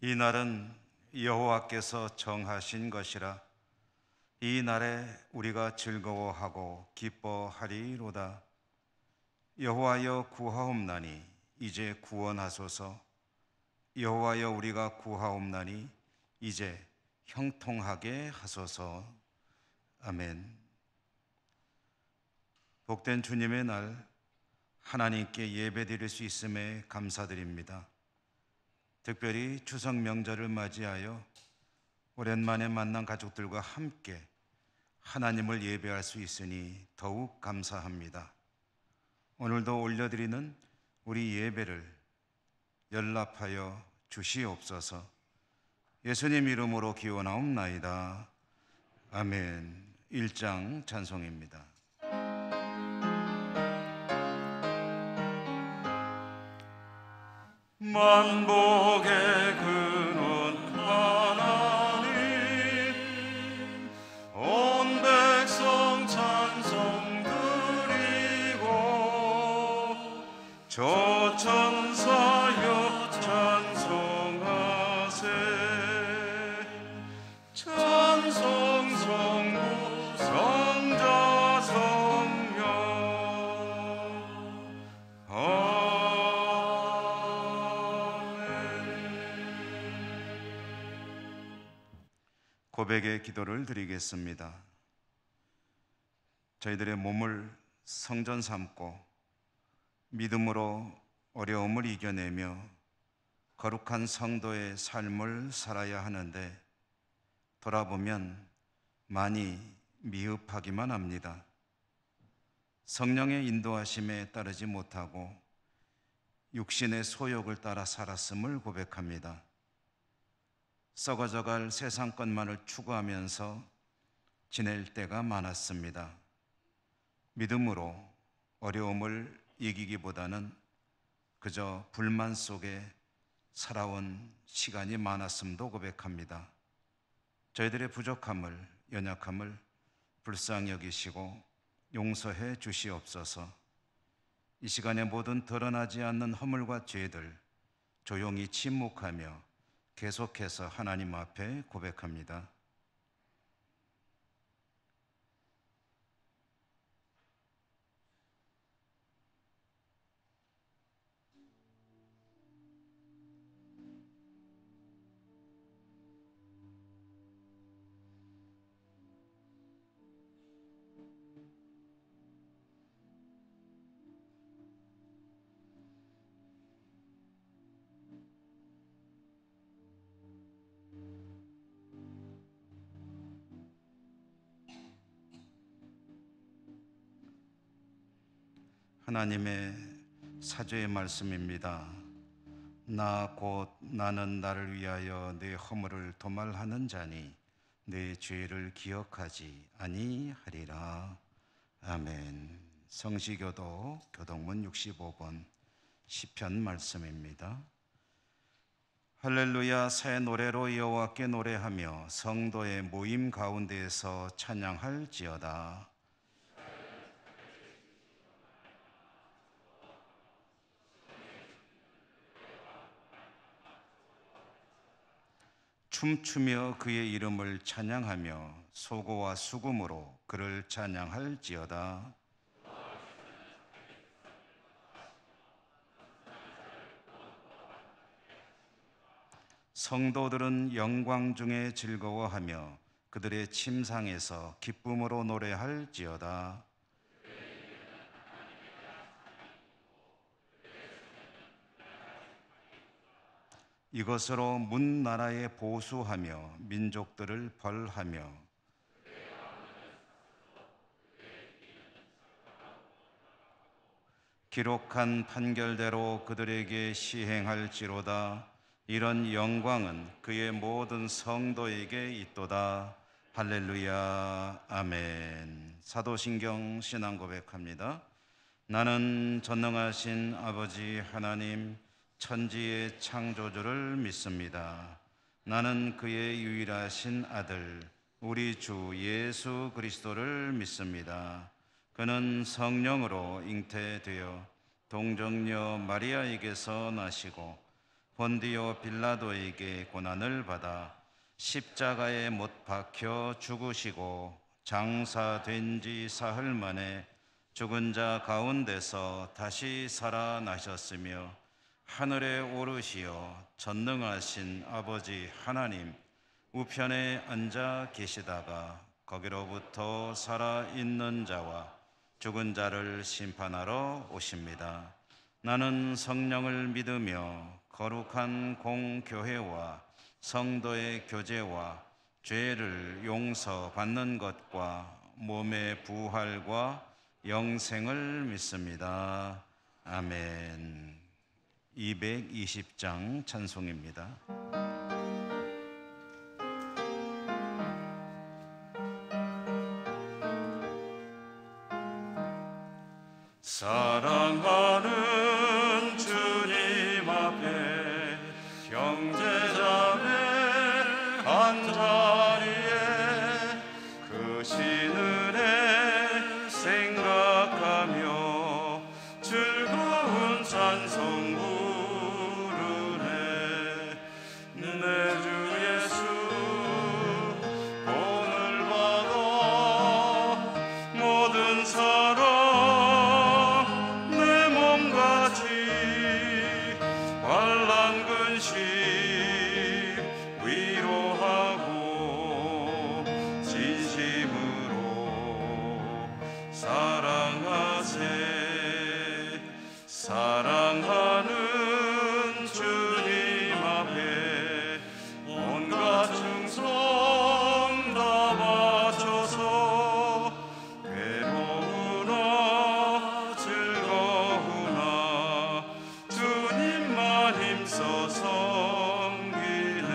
이 날은 여호와께서 정하신 것이라. 이 날에 우리가 즐거워하고 기뻐하리로다. 여호와여 구하옵나니 이제 구원하소서. 여호와여 우리가 구하옵나니 이제 형통하게 하소서. 아멘. 복된 주님의 날 하나님께 예배드릴 수 있음에 감사드립니다. 특별히 추석 명절을 맞이하여 오랜만에 만난 가족들과 함께 하나님을 예배할 수 있으니 더욱 감사합니다. 오늘도 올려드리는 우리 예배를 연락하여 주시옵소서. 예수님 이름으로 기원하옵나이다. 아멘. 1장 찬송입니다. 만복의 근원 하나님, 온 백성 찬송 드리고 저 천사여 찬송하세. 찬송 성부 성자 성령 고백의 기도를 드리겠습니다. 저희들의 몸을 성전 삼고 믿음으로 어려움을 이겨내며 거룩한 성도의 삶을 살아야 하는데 돌아보면 많이 미흡하기만 합니다. 성령의 인도하심에 따르지 못하고 육신의 소욕을 따라 살았음을 고백합니다. 썩어져갈 세상 것만을 추구하면서 지낼 때가 많았습니다. 믿음으로 어려움을 이기기보다는 그저 불만 속에 살아온 시간이 많았음도 고백합니다. 저희들의 부족함을, 연약함을 불쌍히 여기시고 용서해 주시옵소서. 이 시간에 모든 드러나지 않는 허물과 죄들 조용히 침묵하며 계속해서 하나님 앞에 고백합니다. 하나님의 사죄의 말씀입니다. 나 곧 나는 나를 위하여 내 허물을 도말하는 자니 내 죄를 기억하지 아니하리라. 아멘. 성시교도 교동문 65번 시편 말씀입니다. 할렐루야. 새 노래로 여호와께 노래하며 성도의 모임 가운데에서 찬양할지어다. 춤추며 그의 이름을 찬양하며 소고와 수금으로 그를 찬양할지어다. 성도들은 영광 중에 즐거워하며 그들의 침상에서 기쁨으로 노래할지어다. 이것으로 문 나라에 보수하며 민족들을 벌하며 기록한 판결대로 그들에게 시행할지로다. 이런 영광은 그의 모든 성도에게 있도다. 할렐루야. 아멘. 사도신경 신앙 고백합니다. 나는 전능하신 아버지 하나님 천지의 창조주를 믿습니다. 나는 그의 유일하신 아들 우리 주 예수 그리스도를 믿습니다. 그는 성령으로 잉태되어 동정녀 마리아에게서 나시고 본디오 빌라도에게 고난을 받아 십자가에 못 박혀 죽으시고 장사된 지 사흘 만에 죽은 자 가운데서 다시 살아나셨으며 하늘에 오르시어 전능하신 아버지 하나님 우편에 앉아 계시다가 거기로부터 살아있는 자와 죽은 자를 심판하러 오십니다. 나는 성령을 믿으며 거룩한 공교회와 성도의 교제와 죄를 용서받는 것과 몸의 부활과 영생을 믿습니다. 아멘. 220장 찬송입니다. 사랑하는 주님 앞에 형제자매 한자리에 그 신은혜 생각하며 즐거운 찬송 부르네. 내 주 예수 본을 받아 모든 사랑 사랑하는 주님 앞에 온갖 충성 다 바쳐서 괴로우나 즐거우나 주님만 힘써 섬기네.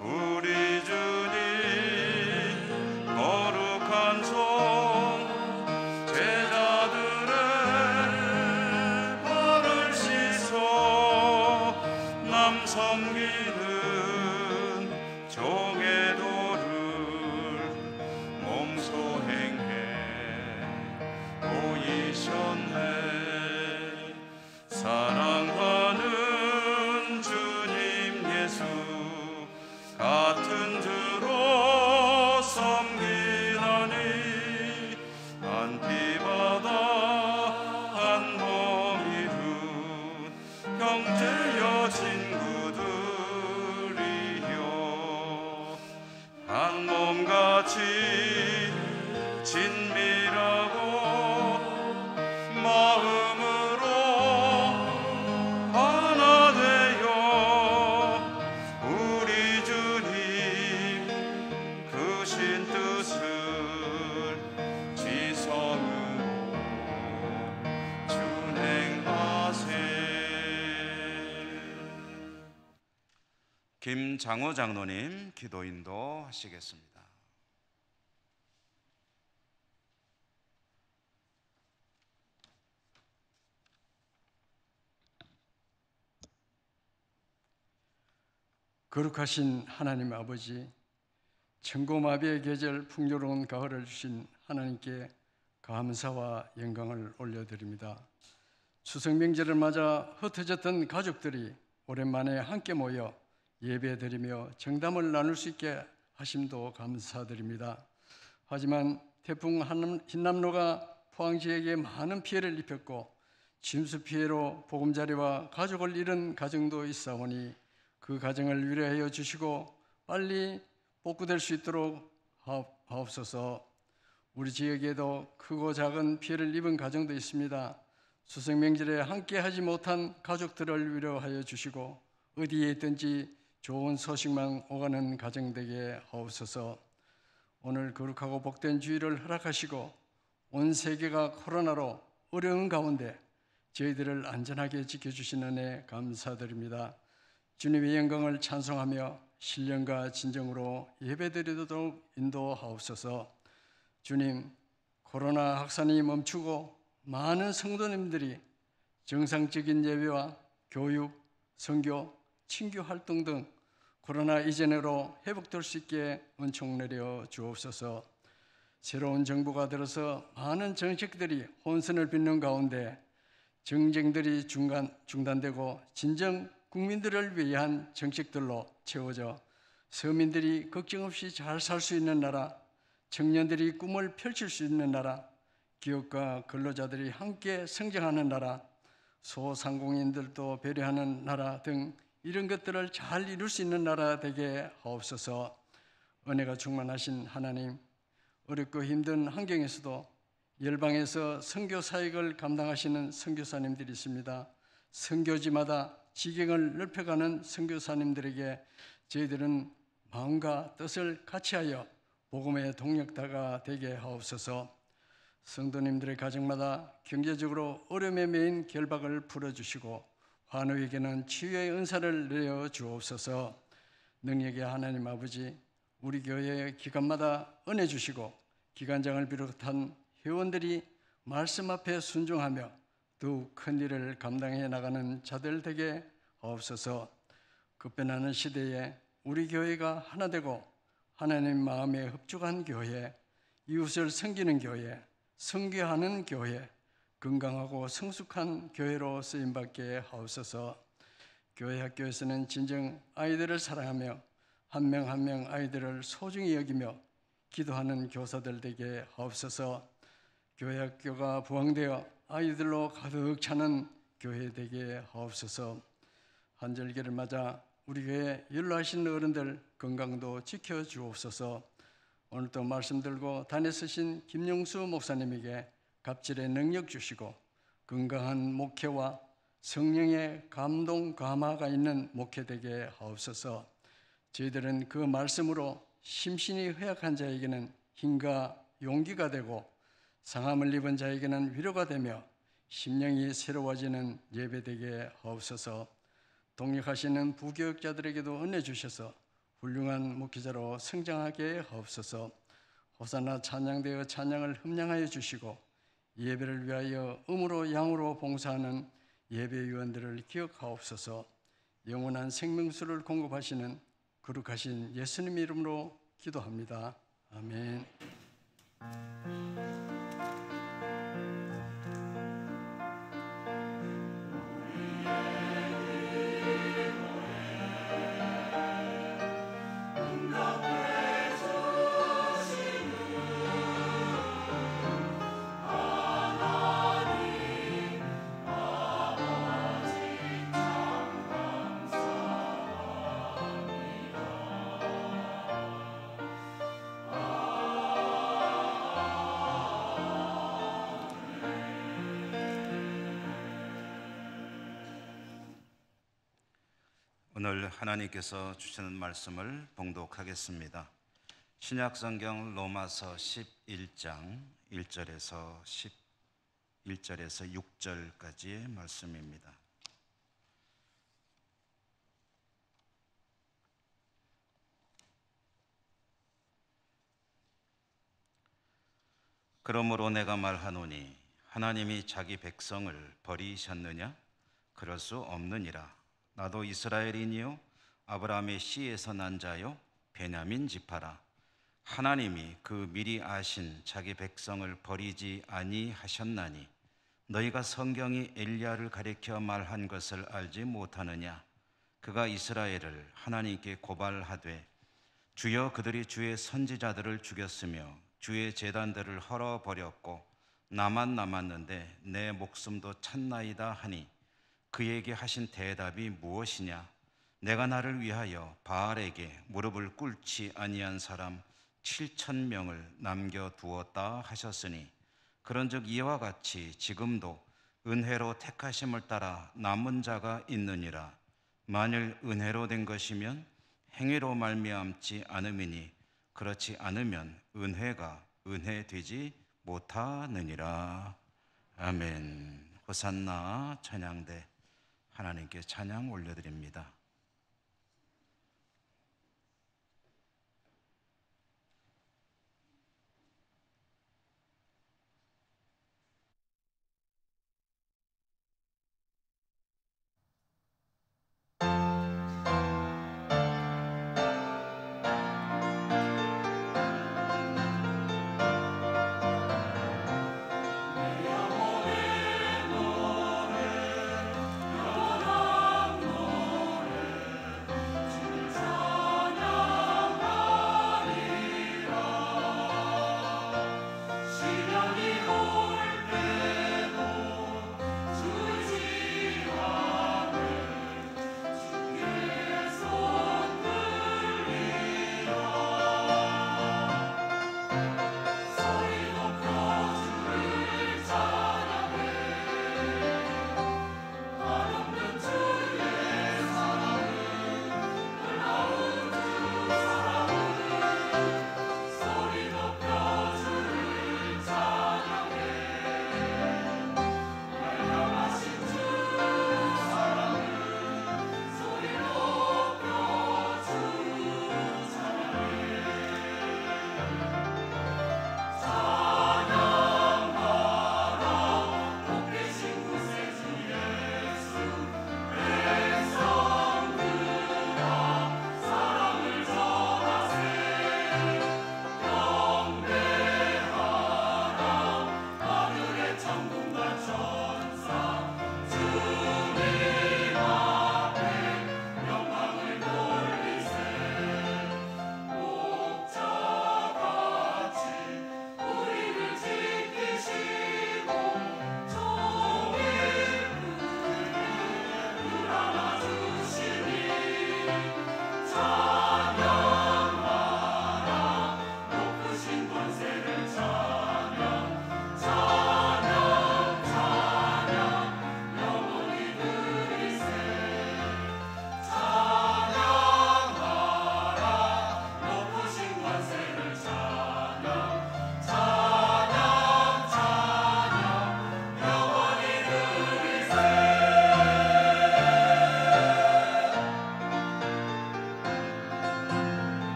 우리 주님 거룩한 성 제자들의 섬기는 종의 도를 몸소 행해 보이셨네. 사랑하는 주님 예수 같은 주로 섬기나니 한 피 받아 한 몸 이룬 형제여 친구들이여 한 몸같이 진밀하고 마음으로 하나 되어 우리 주님 크신 뜻을 지성으로 준행하세. 김장호 장로님 기도 인도하시겠습니다. 거룩하신 하나님 아버지, 천고마비의 계절 풍요로운 가을을 주신 하나님께 감사와 영광을 올려드립니다. 추석 명절을 맞아 흩어졌던 가족들이 오랜만에 함께 모여 예배드리며 정담을 나눌 수 있게 하심도 감사드립니다. 하지만 태풍 흰남노가 포항 지역에 많은 피해를 입혔고 침수 피해로 보금자리와 가족을 잃은 가정도 있사오니 그 가정을 위로하여 주시고 빨리 복구될 수 있도록 하옵소서. 우리 지역에도 크고 작은 피해를 입은 가정도 있습니다. 추석 명절에 함께 하지 못한 가족들을 위로하여 주시고 어디에 있든지 좋은 소식만 오가는 가정 되게 하옵소서. 오늘 거룩하고 복된 주일을 허락하시고 온 세계가 코로나로 어려운 가운데 저희들을 안전하게 지켜주시는 은혜 감사드립니다. 주님의 영광을 찬송하며 신령과 진정으로 예배드리도록 인도하옵소서. 주님, 코로나 확산이 멈추고 많은 성도님들이 정상적인 예배와 교육, 선교, 친교 활동 등 코로나 이전으로 회복될 수 있게 은총 내려 주옵소서. 새로운 정부가 들어서 많은 정책들이 혼선을 빚는 가운데 정쟁들이 중단되고 진정 국민들을 위한 정책들로 채워져 서민들이 걱정 없이 잘 살 수 있는 나라, 청년들이 꿈을 펼칠 수 있는 나라, 기업과 근로자들이 함께 성장하는 나라, 소상공인들도 배려하는 나라 등 이런 것들을 잘 이룰 수 있는 나라 되게 하옵소서. 은혜가 충만하신 하나님, 어렵고 힘든 환경에서도 열방에서 선교 사역을 감당하시는 선교사님들이 있습니다. 선교지마다 지경을 넓혀가는 선교사님들에게 저희들은 마음과 뜻을 같이하여 복음의 동력다가 되게 하옵소서. 성도님들의 가정마다 경제적으로 어려움에 매인 결박을 풀어주시고 환우에게는 치유의 은사를 내려 주옵소서. 능력의 하나님 아버지, 우리 교회 기관마다 은혜 주시고 기관장을 비롯한 회원들이 말씀 앞에 순종하며 더욱 큰 일을 감당해 나가는 자들 되게 하옵소서. 급변하는 시대에 우리 교회가 하나 되고 하나님 마음에 흡족한 교회, 이웃을 섬기는 교회, 선교하는 교회, 건강하고 성숙한 교회로 쓰임받게 하옵소서. 교회 학교에서는 진정 아이들을 사랑하며 한 명 한 명 아이들을 소중히 여기며 기도하는 교사들 되게 하옵소서. 교회 학교가 부흥되어 아이들로 가득 차는 교회 되게 하옵소서. 한절기를 맞아 우리 교회 연로하신 어른들 건강도 지켜주옵소서. 오늘도 말씀 들고 단에 서신 김용수 목사님에게 갑질의 능력 주시고 건강한 목회와 성령의 감동 감화가 있는 목회 되게 하옵소서. 저희들은 그 말씀으로 심신이 허약한 자에게는 힘과 용기가 되고 상함을 입은 자에게는 위로가 되며 심령이 새로워지는 예배되게 하옵소서. 동력하시는 부교육자들에게도 은혜 주셔서 훌륭한 목회자로 성장하게 하옵소서. 호산나 찬양되어 찬양을 흠량하여 주시고 예배를 위하여 음으로 양으로 봉사하는 예배위원들을 기억하옵소서. 영원한 생명수를 공급하시는 거룩하신 예수님 이름으로 기도합니다. 아멘. 오늘 하나님께서 주시는 말씀을 봉독하겠습니다. 신약성경 로마서 11장 1절에서 6절까지의 말씀입니다. 그러므로 내가 말하노니 하나님이 자기 백성을 버리셨느냐? 그럴 수 없느니라. 나도 이스라엘이니요 아브라함의 씨에서 난 자요 베냐민 지파라. 하나님이 그 미리 아신 자기 백성을 버리지 아니하셨나니 너희가 성경이 엘리야를 가리켜 말한 것을 알지 못하느냐? 그가 이스라엘을 하나님께 고발하되 주여 그들이 주의 선지자들을 죽였으며 주의 제단들을 헐어버렸고 나만 남았는데 내 목숨도 찼나이다 하니 그에게 하신 대답이 무엇이냐? 내가 나를 위하여 바알에게 무릎을 꿇지 아니한 사람 7,000명을 남겨두었다 하셨으니 그런즉 이와 같이 지금도 은혜로 택하심을 따라 남은 자가 있느니라. 만일 은혜로 된 것이면 행위로 말미암지 않음이니 그렇지 않으면 은혜가 은혜되지 못하느니라. 아멘. 호산나 찬양대 하나님께 찬양 올려드립니다. 영혼의 노래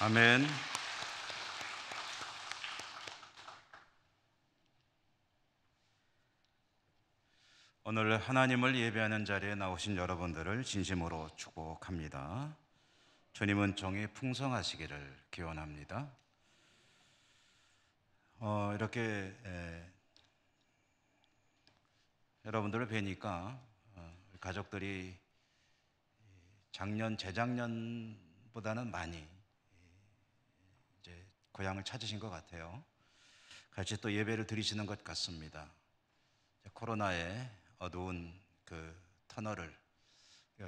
아멘. 오늘 하나님을 예배하는 자리에 나오신 여러분들을 진심으로 축복합니다. 주님은 종이 풍성하시기를 기원합니다. 이렇게 여러분들을 뵈니까 가족들이 작년, 재작년보다는 많이 이제 고향을 찾으신 것 같아요. 같이 또 예배를 드리시는 것 같습니다. 코로나의 어두운 그 터널을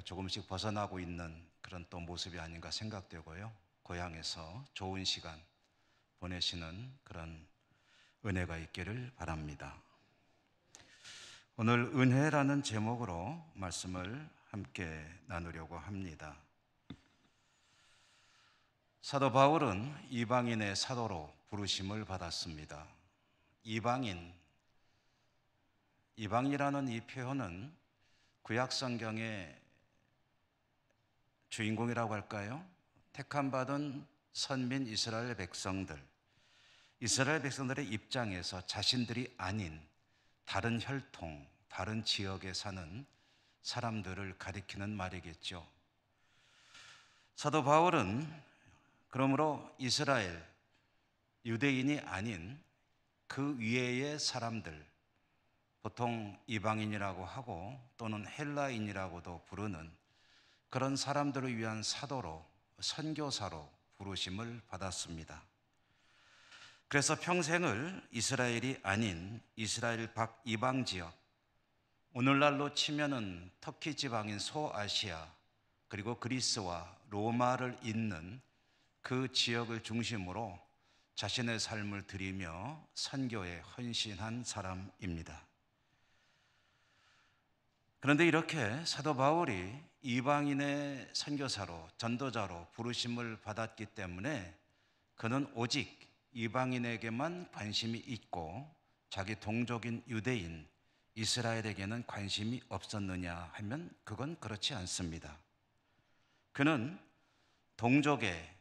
조금씩 벗어나고 있는 그런 또 모습이 아닌가 생각되고요. 고향에서 좋은 시간 보내시는 그런 은혜가 있기를 바랍니다. 오늘 은혜라는 제목으로 말씀을 함께 나누려고 합니다. 사도 바울은 이방인의 사도로 부르심을 받았습니다. 이방이라는 이 표현은 구약 성경의 주인공이라고 할까요? 택함 받은 선민 이스라엘 백성들의 입장에서 자신들이 아닌 다른 혈통, 다른 지역에 사는 사람들을 가리키는 말이겠죠. 사도 바울은 그러므로 이스라엘, 유대인이 아닌 그 위에의 사람들, 보통 이방인이라고 하고 또는 헬라인이라고도 부르는 그런 사람들을 위한 사도로, 선교사로 부르심을 받았습니다. 그래서 평생을 이스라엘이 아닌 이스라엘 밖 이방 지역, 오늘날로 치면은 터키 지방인 소아시아, 그리고 그리스와 로마를 잇는 그 지역을 중심으로 자신의 삶을 드리며 선교에 헌신한 사람입니다. 그런데 이렇게 사도 바울이 이방인의 선교사로, 전도자로 부르심을 받았기 때문에 그는 오직 이방인에게만 관심이 있고 자기 동족인 유대인, 이스라엘에게는 관심이 없었느냐 하면 그건 그렇지 않습니다. 그는 동족의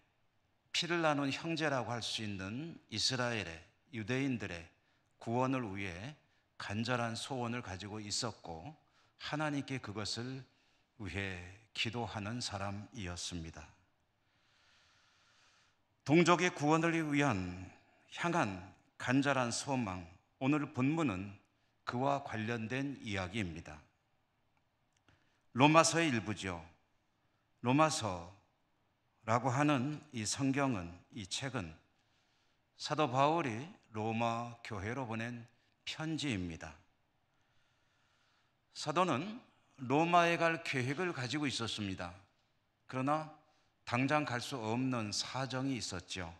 피를 나눈 형제라고 할 수 있는 이스라엘의 유대인들의 구원을 위해 간절한 소원을 가지고 있었고 하나님께 그것을 위해 기도하는 사람이었습니다. 동족의 구원을 위한 향한 간절한 소망, 오늘 본문은 그와 관련된 이야기입니다. 로마서의 일부죠. 로마서라고 하는 이 성경은, 이 책은 사도 바울이 로마 교회로 보낸 편지입니다. 사도는 로마에 갈 계획을 가지고 있었습니다. 그러나 당장 갈 수 없는 사정이 있었죠.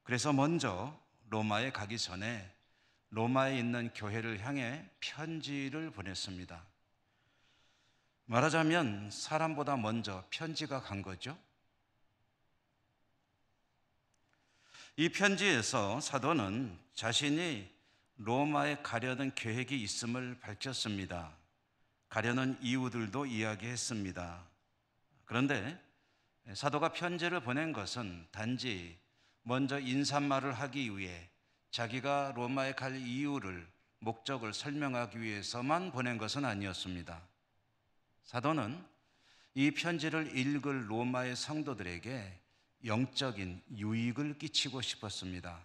그래서 먼저 로마에 가기 전에 로마에 있는 교회를 향해 편지를 보냈습니다. 말하자면 사람보다 먼저 편지가 간 거죠. 이 편지에서 사도는 자신이 로마에 가려는 계획이 있음을 밝혔습니다. 가려는 이유들도 이야기했습니다. 그런데 사도가 편지를 보낸 것은 단지 먼저 인사말을 하기 위해 자기가 로마에 갈 이유를, 목적을 설명하기 위해서만 보낸 것은 아니었습니다. 사도는 이 편지를 읽을 로마의 성도들에게 영적인 유익을 끼치고 싶었습니다.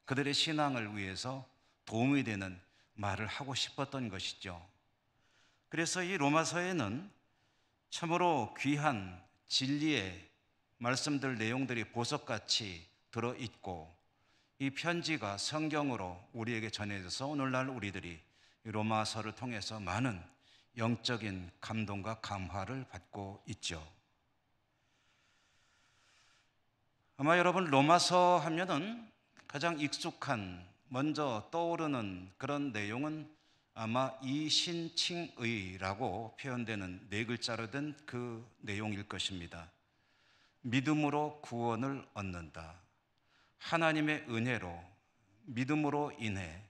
그들의 신앙을 위해서 도움이 되는 말을 하고 싶었던 것이죠. 그래서 이 로마서에는 참으로 귀한 진리의 말씀들, 내용들이 보석같이 들어있고 이 편지가 성경으로 우리에게 전해져서 오늘날 우리들이 로마서를 통해서 많은 영적인 감동과 감화를 받고 있죠. 아마 여러분 로마서 하면은 가장 익숙한, 먼저 떠오르는 그런 내용은 아마 이신칭의라고 표현되는 네 글자로 된 그 내용일 것입니다. 믿음으로 구원을 얻는다. 하나님의 은혜로, 믿음으로 인해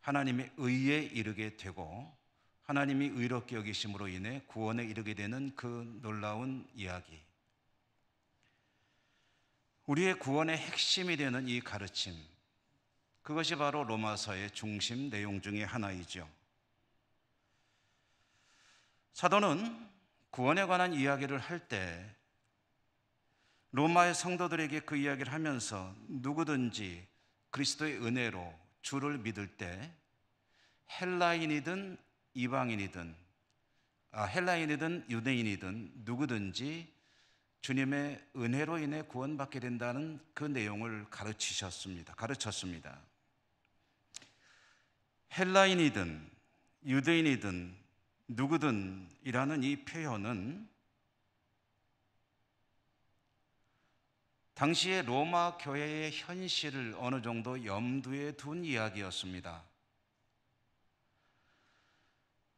하나님의 의에 이르게 되고 하나님이 의롭게 여기심으로 인해 구원에 이르게 되는 그 놀라운 이야기. 우리의 구원의 핵심이 되는 이 가르침, 그것이 바로 로마서의 중심 내용 중의 하나이죠. 사도는 구원에 관한 이야기를 할 때 로마의 성도들에게 그 이야기를 하면서 누구든지 그리스도의 은혜로 주를 믿을 때 헬라인이든 이방인이든 헬라인이든 유대인이든 누구든지 주님의 은혜로 인해 구원받게 된다는 그 내용을 가르쳤습니다. 헬라인이든 유대인이든 누구든 이라는 이 표현은 당시의 로마 교회의 현실을 어느 정도 염두에 둔 이야기였습니다.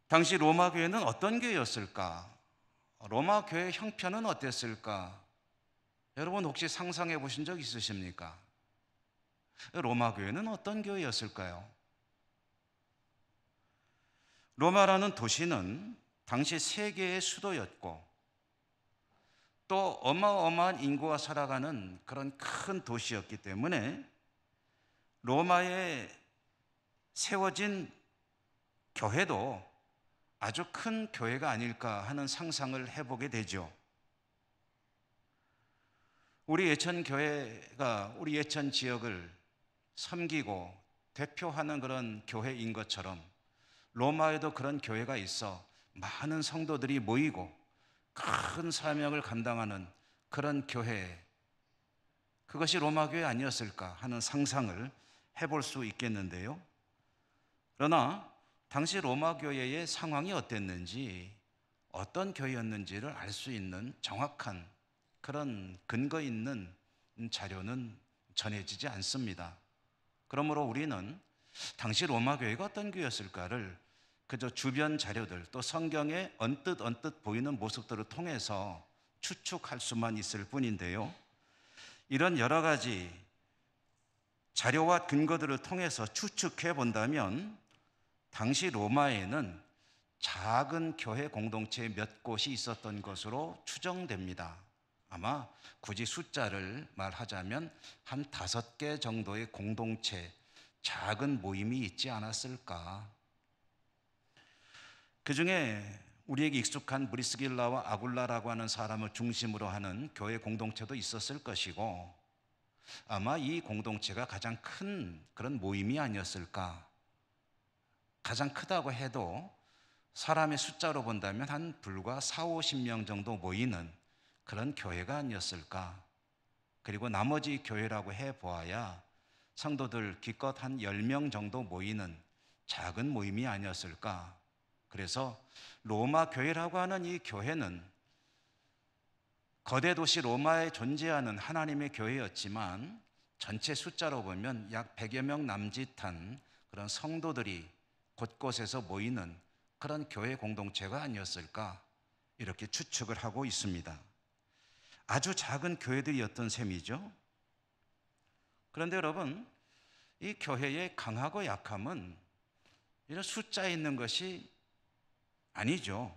당시 로마 교회는 어떤 교회였을까? 로마 교회의 형편은 어땠을까? 여러분 혹시 상상해 보신 적 있으십니까? 로마 교회는 어떤 교회였을까요? 로마라는 도시는 당시 세계의 수도였고 또 어마어마한 인구가 살아가는 그런 큰 도시였기 때문에 로마에 세워진 교회도 아주 큰 교회가 아닐까 하는 상상을 해보게 되죠. 우리 예천 교회가 우리 예천 지역을 섬기고 대표하는 그런 교회인 것처럼 로마에도 그런 교회가 있어 많은 성도들이 모이고 큰 사명을 감당하는 그런 교회, 그것이 로마 교회 아니었을까 하는 상상을 해볼 수 있겠는데요. 그러나 당시 로마 교회의 상황이 어땠는지, 어떤 교회였는지를 알 수 있는 정확한 그런 근거 있는 자료는 전해지지 않습니다. 그러므로 우리는 당시 로마 교회가 어떤 교회였을까를 그저 주변 자료들 또 성경에 언뜻 보이는 모습들을 통해서 추측할 수만 있을 뿐인데요. 이런 여러 가지 자료와 근거들을 통해서 추측해 본다면 당시 로마에는 작은 교회 공동체 몇 곳이 있었던 것으로 추정됩니다. 아마 굳이 숫자를 말하자면 한 5개 정도의 공동체, 작은 모임이 있지 않았을까. 그 중에 우리에게 익숙한 브리스길라와 아굴라라고 하는 사람을 중심으로 하는 교회 공동체도 있었을 것이고 아마 이 공동체가 가장 큰 그런 모임이 아니었을까. 가장 크다고 해도 사람의 숫자로 본다면 한 불과 40-50명 정도 모이는 그런 교회가 아니었을까. 그리고 나머지 교회라고 해보아야 성도들 기껏 한 10명 정도 모이는 작은 모임이 아니었을까. 그래서 로마 교회라고 하는 이 교회는 거대 도시 로마에 존재하는 하나님의 교회였지만 전체 숫자로 보면 약 100여 명 남짓한 그런 성도들이 곳곳에서 모이는 그런 교회 공동체가 아니었을까 이렇게 추측을 하고 있습니다. 아주 작은 교회들이었던 셈이죠. 그런데 여러분, 이 교회의 강하고 약함은 이런 숫자에 있는 것이 아니죠.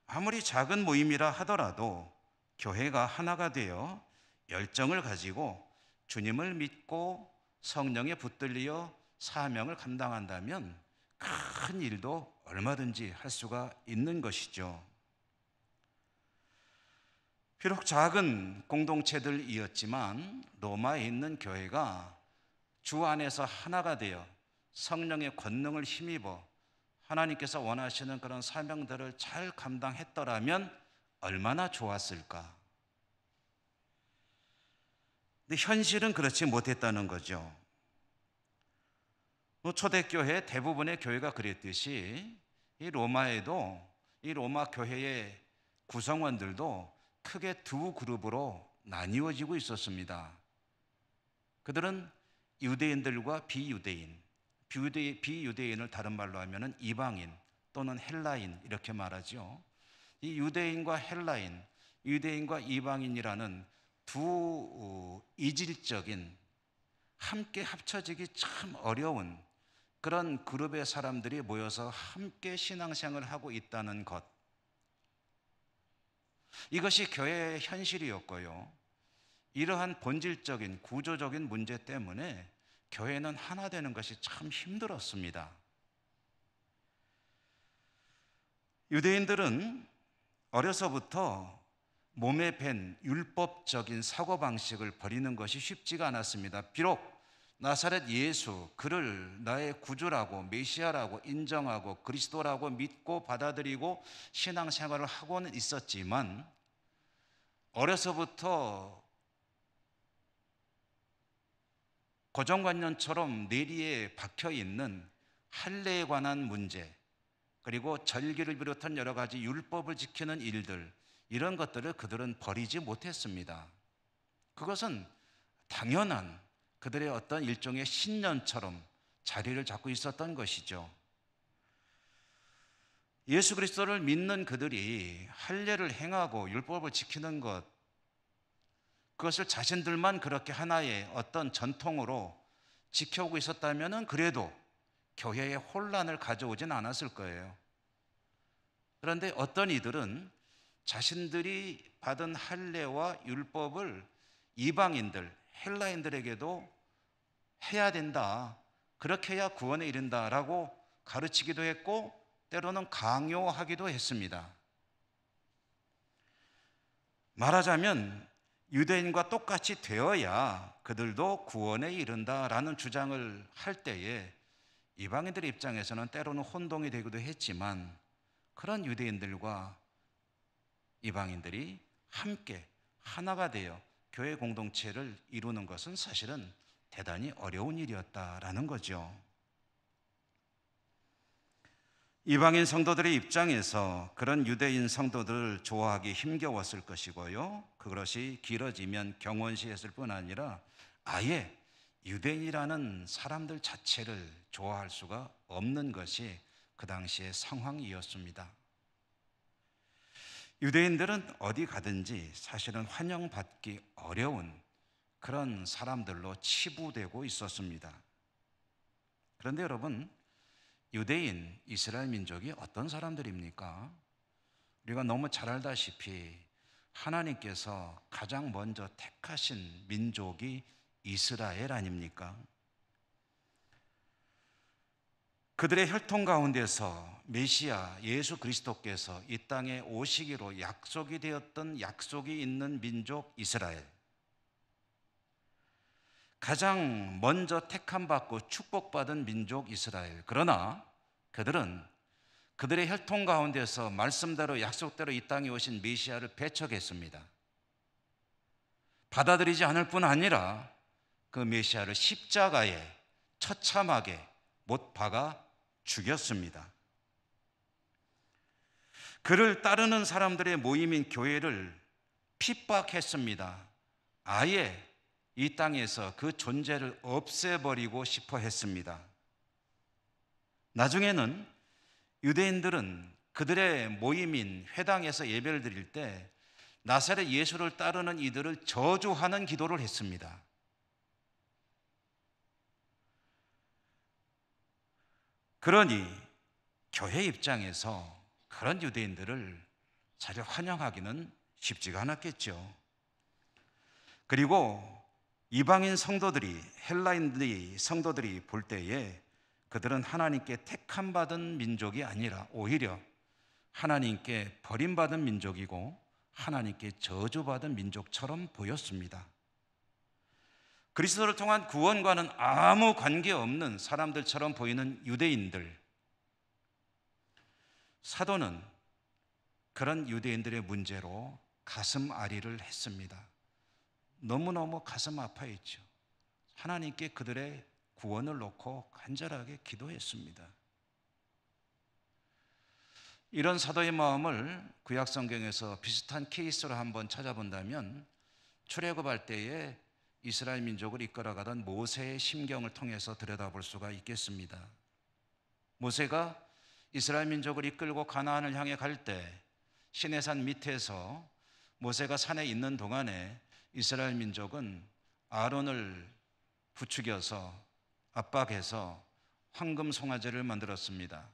아무리 작은 모임이라 하더라도 교회가 하나가 되어 열정을 가지고 주님을 믿고 성령에 붙들려 사명을 감당한다면 큰 일도 얼마든지 할 수가 있는 것이죠. 비록 작은 공동체들이었지만 로마에 있는 교회가 주 안에서 하나가 되어 성령의 권능을 힘입어 하나님께서 원하시는 그런 사명들을 잘 감당했더라면 얼마나 좋았을까. 근데 현실은 그렇지 못했다는 거죠. 초대교회 대부분의 교회가 그랬듯이 이 로마에도 이 로마 교회의 구성원들도 크게 두 그룹으로 나뉘어지고 있었습니다. 그들은 유대인들과 비유대인, 비유대인을 다른 말로 하면 이방인 또는 헬라인 이렇게 말하죠. 이 유대인과 헬라인, 유대인과 이방인이라는 두 이질적인 함께 합쳐지기 참 어려운 그런 그룹의 사람들이 모여서 함께 신앙생활을 하고 있다는 것, 이것이 교회의 현실이었고요. 이러한 본질적인 구조적인 문제 때문에 교회는 하나 되는 것이 참 힘들었습니다. 유대인들은 어려서부터 몸에 밴 율법적인 사고방식을 버리는 것이 쉽지가 않았습니다. 비록 나사렛 예수, 그를 나의 구주라고 메시아라고 인정하고 그리스도라고 믿고 받아들이고 신앙생활을 하고는 있었지만 어려서부터 고정관념처럼 내리에 박혀있는 할례에 관한 문제, 그리고 절기를 비롯한 여러 가지 율법을 지키는 일들, 이런 것들을 그들은 버리지 못했습니다. 그것은 당연한 그들의 어떤 일종의 신념처럼 자리를 잡고 있었던 것이죠. 예수 그리스도를 믿는 그들이 할례를 행하고 율법을 지키는 것, 그것을 자신들만 그렇게 하나의 어떤 전통으로 지켜오고 있었다면 그래도 교회에 혼란을 가져오진 않았을 거예요. 그런데 어떤 이들은 자신들이 받은 할례와 율법을 이방인들, 헬라인들에게도 해야 된다, 그렇게 해야 구원에 이른다라고 가르치기도 했고 때로는 강요하기도 했습니다. 말하자면 유대인과 똑같이 되어야 그들도 구원에 이른다라는 주장을 할 때에 이방인들의 입장에서는 때로는 혼동이 되기도 했지만, 그런 유대인들과 이방인들이 함께 하나가 되어 교회 공동체를 이루는 것은 사실은 대단히 어려운 일이었다라는 거죠. 이방인 성도들의 입장에서 그런 유대인 성도들을 좋아하기 힘겨웠을 것이고요, 그것이 길어지면 경원시했을 뿐 아니라 아예 유대인이라는 사람들 자체를 좋아할 수가 없는 것이 그 당시의 상황이었습니다. 유대인들은 어디 가든지 사실은 환영받기 어려운 그런 사람들로 치부되고 있었습니다. 그런데 여러분, 유대인, 이스라엘 민족이 어떤 사람들입니까? 우리가 너무 잘 알다시피 하나님께서 가장 먼저 택하신 민족이 이스라엘 아닙니까? 그들의 혈통 가운데서 메시아 예수 그리스도께서 이 땅에 오시기로 약속이 되었던 약속이 있는 민족 이스라엘, 가장 먼저 택함받고 축복받은 민족 이스라엘. 그러나 그들은 그들의 혈통 가운데서 말씀대로 약속대로 이 땅에 오신 메시아를 배척했습니다. 받아들이지 않을 뿐 아니라 그 메시아를 십자가에 처참하게 못 박아 죽였습니다. 그를 따르는 사람들의 모임인 교회를 핍박했습니다. 아예 이 땅에서 그 존재를 없애버리고 싶어 했습니다. 나중에는 유대인들은 그들의 모임인 회당에서 예배를 드릴 때 나사렛 예수를 따르는 이들을 저주하는 기도를 했습니다. 그러니 교회 입장에서 그런 유대인들을 사실 환영하기는 쉽지가 않았겠죠. 그리고 이방인 성도들이, 헬라인들이 성도들이 볼 때에 그들은 하나님께 택함받은 민족이 아니라 오히려 하나님께 버림받은 민족이고 하나님께 저주받은 민족처럼 보였습니다. 그리스도를 통한 구원과는 아무 관계없는 사람들처럼 보이는 유대인들, 사도는 그런 유대인들의 문제로 가슴 앓이를 했습니다. 너무너무 가슴 아파했죠. 하나님께 그들의 구원을 놓고 간절하게 기도했습니다. 이런 사도의 마음을 구약 성경에서 비슷한 케이스로 한번 찾아본다면 출애굽할 때에 이스라엘 민족을 이끌어가던 모세의 심경을 통해서 들여다볼 수가 있겠습니다. 모세가 이스라엘 민족을 이끌고 가나안을 향해 갈 때 시내산 밑에서 모세가 산에 있는 동안에 이스라엘 민족은 아론을 부추겨서 압박해서 황금 송아지를 만들었습니다.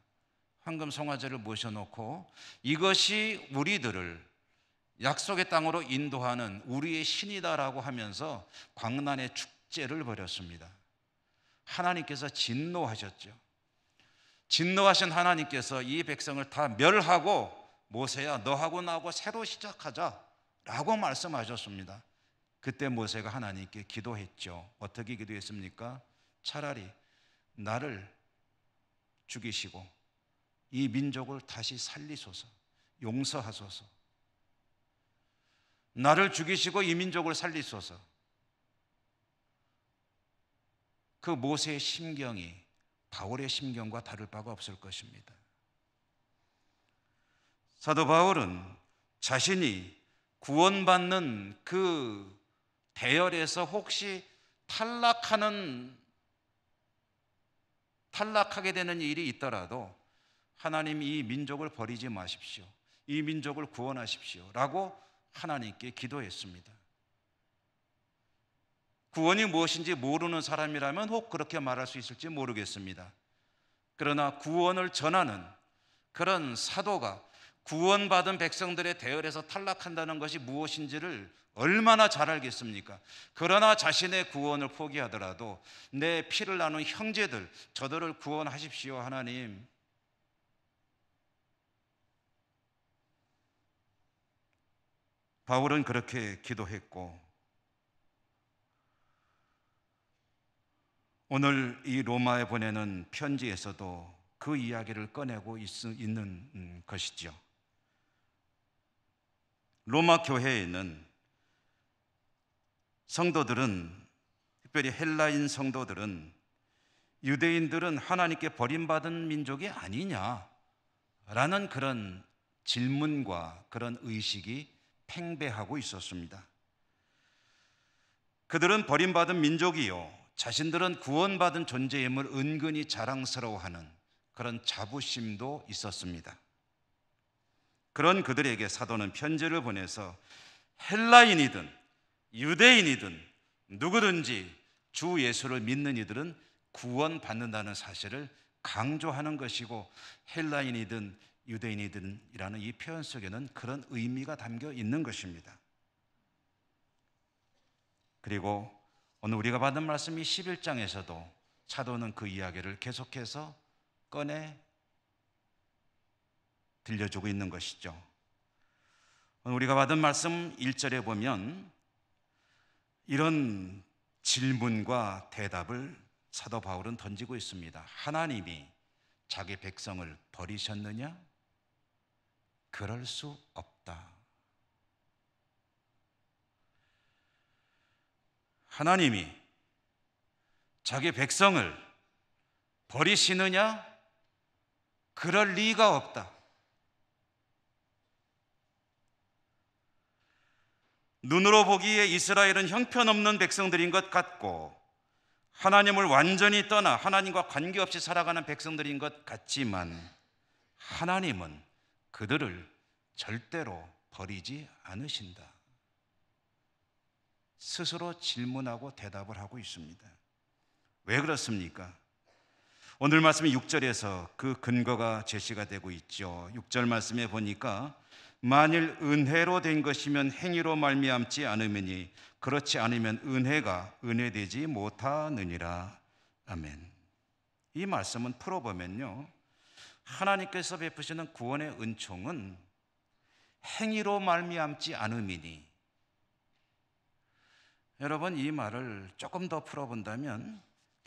황금 송아지를 모셔놓고 이것이 우리들을 약속의 땅으로 인도하는 우리의 신이다라고 하면서 광란의 축제를 벌였습니다. 하나님께서 진노하셨죠. 진노하신 하나님께서 이 백성을 다 멸하고 모세야 너하고 나하고 새로 시작하자라고 말씀하셨습니다. 그때 모세가 하나님께 기도했죠. 어떻게 기도했습니까? 차라리 나를 죽이시고 이 민족을 다시 살리소서, 용서하소서. 나를 죽이시고 이 민족을 살리소서. 그 모세의 심경이 바울의 심경과 다를 바가 없을 것입니다. 사도 바울은 자신이 구원받는 그 대열에서 혹시 탈락하게 되는 일이 있더라도 하나님 이 민족을 버리지 마십시오. 이 민족을 구원하십시오. 라고 하나님께 기도했습니다. 구원이 무엇인지 모르는 사람이라면 혹 그렇게 말할 수 있을지 모르겠습니다. 그러나 구원을 전하는 그런 사도가 구원받은 백성들의 대열에서 탈락한다는 것이 무엇인지를 얼마나 잘 알겠습니까? 그러나 자신의 구원을 포기하더라도 내 피를 나눈 형제들, 저들을 구원하십시오, 하나님. 바울은 그렇게 기도했고, 오늘 이 로마에 보내는 편지에서도 그 이야기를 꺼내고 있는 것이죠. 로마 교회에 있는 성도들은, 특별히 헬라인 성도들은 유대인들은 하나님께 버림받은 민족이 아니냐라는 그런 질문과 그런 의식이 팽배하고 있었습니다. 그들은 버림받은 민족이요, 자신들은 구원받은 존재임을 은근히 자랑스러워하는 그런 자부심도 있었습니다. 그런 그들에게 사도는 편지를 보내서 헬라인이든 유대인이든 누구든지 주 예수를 믿는 이들은 구원받는다는 사실을 강조하는 것이고, 헬라인이든 유대인이든이라는 이 표현 속에는 그런 의미가 담겨 있는 것입니다. 그리고 오늘 우리가 받은 말씀이 11장에서도 사도는 그 이야기를 계속해서 꺼내 들려주고 있는 것이죠. 오늘 우리가 받은 말씀 1절에 보면 이런 질문과 대답을 사도 바울은 던지고 있습니다. 하나님이 자기 백성을 버리셨느냐? 그럴 수 없다. 하나님이 자기 백성을 버리시느냐? 그럴 리가 없다. 눈으로 보기에 이스라엘은 형편없는 백성들인 것 같고, 하나님을 완전히 떠나 하나님과 관계없이 살아가는 백성들인 것 같지만, 하나님은 그들을 절대로 버리지 않으신다. 스스로 질문하고 대답을 하고 있습니다. 왜 그렇습니까? 오늘 말씀이 6절에서 그 근거가 제시가 되고 있죠. 6절 말씀에 보니까 만일 은혜로 된 것이면 행위로 말미암지 않으면, 그렇지 않으면 은혜가 은혜되지 못하느니라. 아멘. 이 말씀은 풀어보면요, 하나님께서 베푸시는 구원의 은총은 행위로 말미암지 않음이니, 여러분 이 말을 조금 더 풀어본다면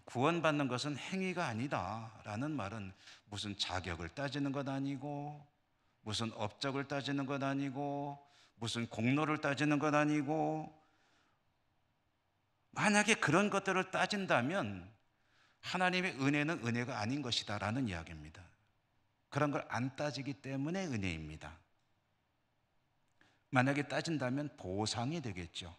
구원받는 것은 행위가 아니다라는 말은 무슨 자격을 따지는 것 아니고, 무슨 업적을 따지는 것 아니고, 무슨 공로를 따지는 것 아니고, 만약에 그런 것들을 따진다면 하나님의 은혜는 은혜가 아닌 것이다 라는 이야기입니다. 그런 걸 안 따지기 때문에 은혜입니다. 만약에 따진다면 보상이 되겠죠.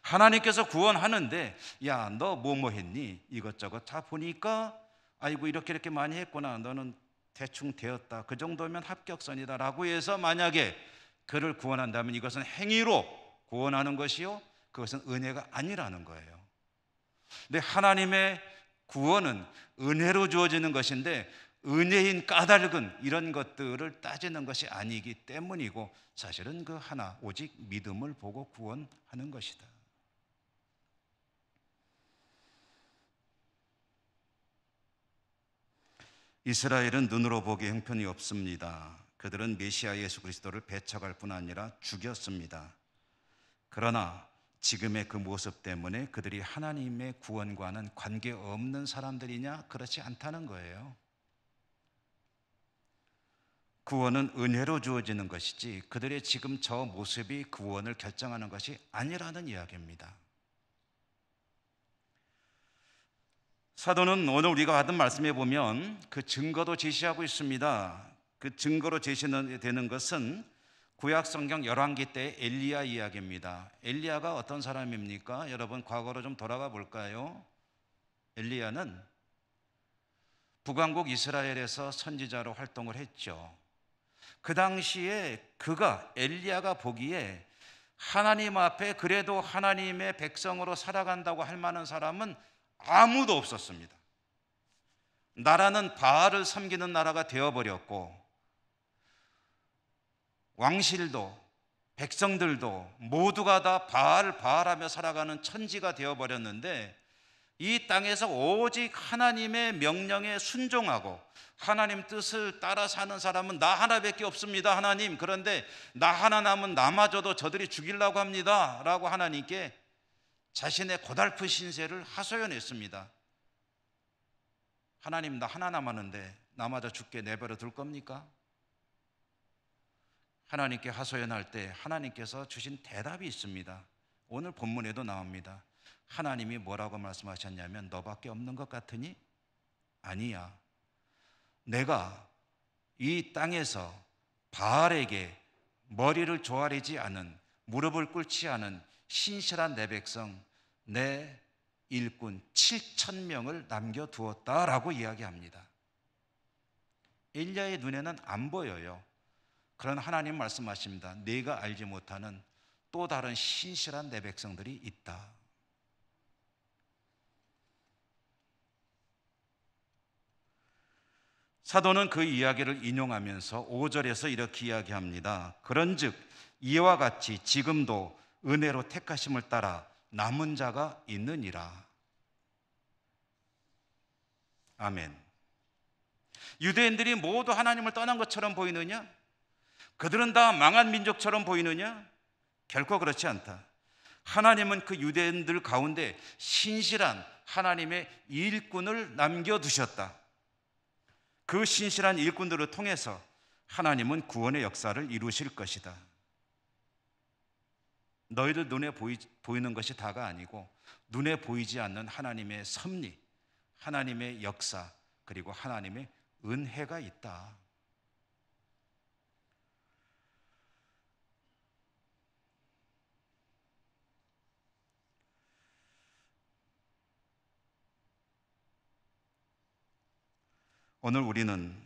하나님께서 구원하는데 야, 너 뭐 했니? 이것저것 다 보니까 아이고 이렇게 많이 했구나. 너는 대충 되었다. 그 정도면 합격선이다 라고 해서 만약에 그를 구원한다면 이것은 행위로 구원하는 것이요, 그것은 은혜가 아니라는 거예요. 근데 하나님의 구원은 은혜로 주어지는 것인데, 은혜인 까닭은 이런 것들을 따지는 것이 아니기 때문이고, 사실은 그 하나 오직 믿음을 보고 구원하는 것이다. 이스라엘은 눈으로 보기 형편이 없습니다. 그들은 메시아 예수 그리스도를 배척할 뿐 아니라 죽였습니다. 그러나 지금의 그 모습 때문에 그들이 하나님의 구원과는 관계없는 사람들이냐? 그렇지 않다는 거예요. 구원은 은혜로 주어지는 것이지 그들의 지금 저 모습이 구원을 결정하는 것이 아니라는 이야기입니다. 사도는 오늘 우리가 받은 말씀에 보면 그 증거도 제시하고 있습니다. 그 증거로 제시되는 것은 구약 성경 열왕기 때 엘리야 이야기입니다. 엘리야가 어떤 사람입니까? 여러분 과거로 좀 돌아가 볼까요? 엘리야는 북왕국 이스라엘에서 선지자로 활동을 했죠. 그 당시에 엘리야가 보기에 하나님 앞에 그래도 하나님의 백성으로 살아간다고 할 만한 사람은 아무도 없었습니다. 나라는 바알을 섬기는 나라가 되어버렸고, 왕실도 백성들도 모두가 다 바알하며 살아가는 천지가 되어버렸는데, 이 땅에서 오직 하나님의 명령에 순종하고 하나님 뜻을 따라 사는 사람은 나 하나밖에 없습니다, 하나님. 그런데 나 하나 남은 남아줘도 저들이 죽이려고 합니다 라고 하나님께 자신의 고달픈 신세를 하소연했습니다. 하나님, 나 하나 남았는데 나마저 죽게 내버려 둘 겁니까? 하나님께 하소연할 때 하나님께서 주신 대답이 있습니다. 오늘 본문에도 나옵니다. 하나님이 뭐라고 말씀하셨냐면, 너밖에 없는 것 같으니? 아니야. 내가 이 땅에서 바알에게 머리를 조아리지 않은, 무릎을 꿇지 않은 신실한 내 백성, 내 일꾼 7,000명을 남겨두었다라고 이야기합니다. 엘리야의 눈에는 안 보여요. 그런 하나님 말씀하십니다. 내가 알지 못하는 또 다른 신실한 내 백성들이 있다. 사도는 그 이야기를 인용하면서 5절에서 이렇게 이야기합니다. 그런즉 이와 같이 지금도 은혜로 택하심을 따라 남은 자가 있느니라. 아멘. 유대인들이 모두 하나님을 떠난 것처럼 보이느냐? 그들은 다 망한 민족처럼 보이느냐? 결코 그렇지 않다. 하나님은 그 유대인들 가운데 신실한 하나님의 일꾼을 남겨두셨다. 그 신실한 일꾼들을 통해서 하나님은 구원의 역사를 이루실 것이다. 너희들 눈에 보이는 것이 다가 아니고 눈에 보이지 않는 하나님의 섭리, 하나님의 역사, 그리고 하나님의 은혜가 있다. 오늘 우리는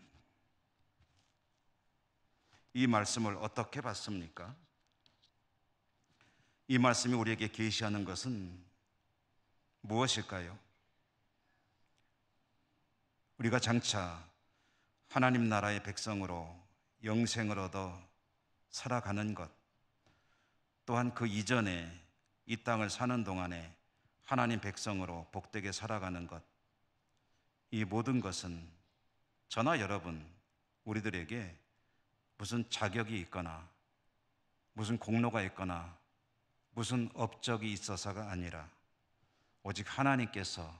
이 말씀을 어떻게 봤습니까? 이 말씀이 우리에게 계시하는 것은 무엇일까요? 우리가 장차 하나님 나라의 백성으로 영생을 얻어 살아가는 것, 또한 그 이전에 이 땅을 사는 동안에 하나님 백성으로 복되게 살아가는 것, 이 모든 것은 저나 여러분, 우리들에게 무슨 자격이 있거나 무슨 공로가 있거나 무슨 업적이 있어서가 아니라 오직 하나님께서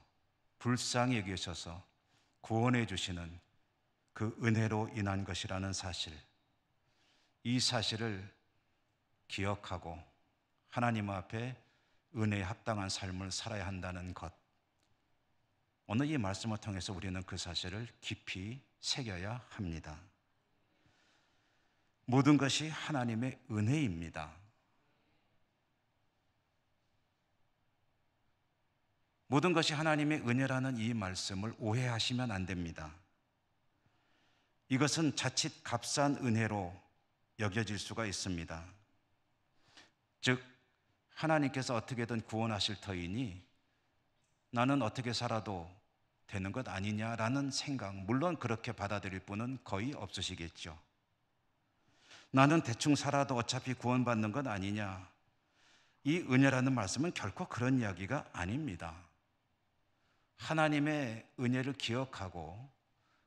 불쌍히 여기셔서 구원해 주시는 그 은혜로 인한 것이라는 사실, 이 사실을 기억하고 하나님 앞에 은혜에 합당한 삶을 살아야 한다는 것, 오늘 이 말씀을 통해서 우리는 그 사실을 깊이 새겨야 합니다. 모든 것이 하나님의 은혜입니다. 모든 것이 하나님의 은혜라는 이 말씀을 오해하시면 안 됩니다. 이것은 자칫 값싼 은혜로 여겨질 수가 있습니다. 즉, 하나님께서 어떻게든 구원하실 터이니 나는 어떻게 살아도 되는 것 아니냐라는 생각, 물론 그렇게 받아들일 분은 거의 없으시겠죠. 나는 대충 살아도 어차피 구원받는 것 아니냐. 이 은혜라는 말씀은 결코 그런 이야기가 아닙니다. 하나님의 은혜를 기억하고